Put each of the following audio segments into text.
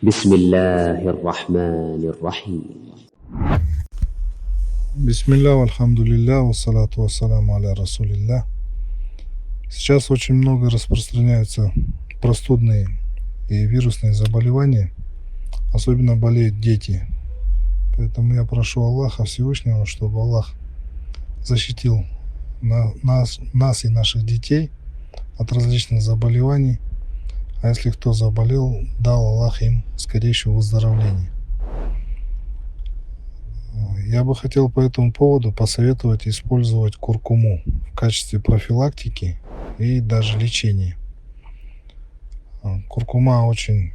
بسم الله الرحمن الرحيم. Бисмилля, альхамдулилля, вассалату вассаляму аля расулилля. Сейчас очень много распространяются простудные и вирусные заболевания, особенно болеют дети. Поэтому я прошу Аллаха Всевышнего, чтобы Аллах защитил нас и наших детей от различных заболеваний. А если кто заболел, дал Аллах им скорейшего выздоровления. Я бы хотел по этому поводу посоветовать использовать куркуму в качестве профилактики и даже лечения. Куркума очень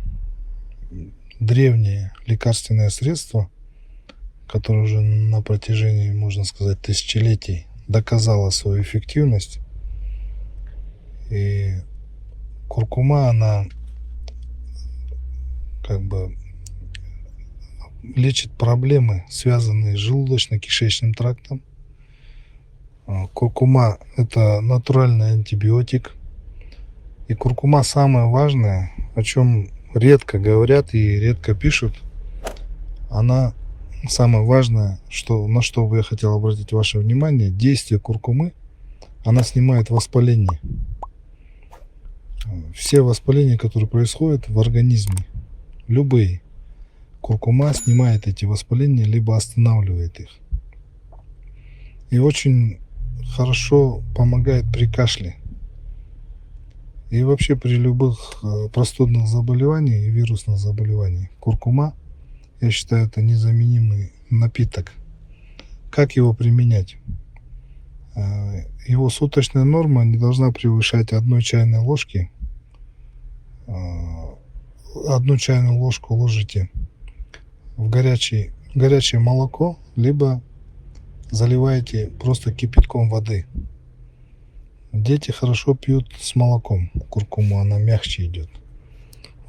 древнее лекарственное средство, которое уже на протяжении, можно сказать, тысячелетий доказало свою эффективность. И куркума, она лечит проблемы, связанные с желудочно-кишечным трактом. Куркума – это натуральный антибиотик. И куркума самое важное, о чем редко говорят и редко пишут, она самое важное, на что я хотел обратить ваше внимание, действие куркумы, она снимает воспаление. Все воспаления, которые происходят в организме, любые, куркума снимает эти воспаления, либо останавливает их. И очень хорошо помогает при кашле. И вообще при любых простудных заболеваниях и вирусных заболеваниях. Куркума, я считаю, это незаменимый напиток. Как его применять? Его суточная норма не должна превышать 1 чайной ложки. 1 чайную ложку ложите в горячее молоко, либо заливаете просто кипятком воды. Дети хорошо пьют с молоком куркуму, она мягче идет.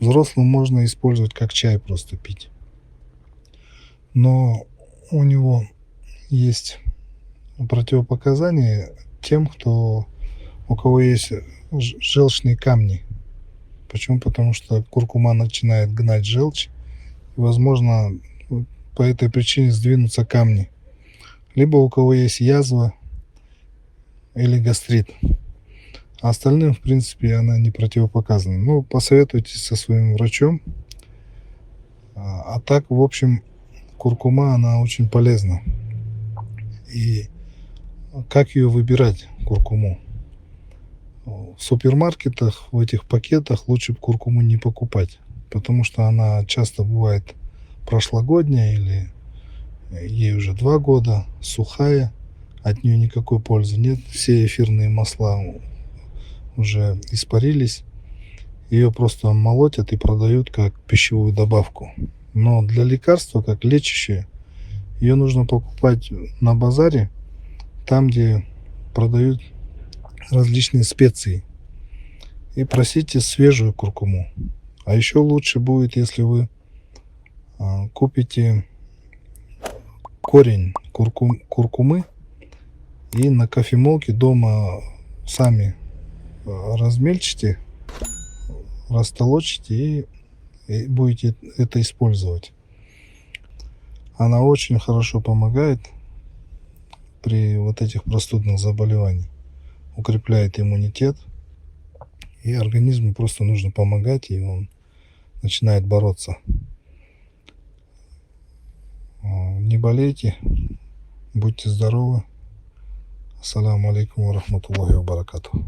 Взрослым можно использовать как чай, просто пить. Но у него есть противопоказания тем, у кого есть желчные камни. Почему? Потому что куркума начинает гнать желчь, и, возможно, по этой причине сдвинутся камни. Либо у кого есть язва или гастрит. А остальным, в принципе, она не противопоказана. Ну, посоветуйтесь со своим врачом. А так, в общем, куркума, она очень полезна. И как ее выбирать, куркуму? В супермаркетах, в этих пакетах лучше куркуму не покупать, потому что она часто бывает прошлогодняя или ей уже 2 года, сухая, от нее никакой пользы нет, все эфирные масла уже испарились, ее просто молотят и продают как пищевую добавку. Но для лекарства, как лечащее, ее нужно покупать на базаре, там, где продают различные специи, и просите свежую куркуму. А еще лучше будет, если вы купите корень куркумы и на кофемолке дома сами размельчите, растолочите и будете это использовать. Она очень хорошо помогает при вот этих простудных заболеваниях, укрепляет иммунитет, и организму просто нужно помогать, и он начинает бороться. Не болейте, будьте здоровы. Ассаламу алейкум ва рахматуллахи ва баракатуху.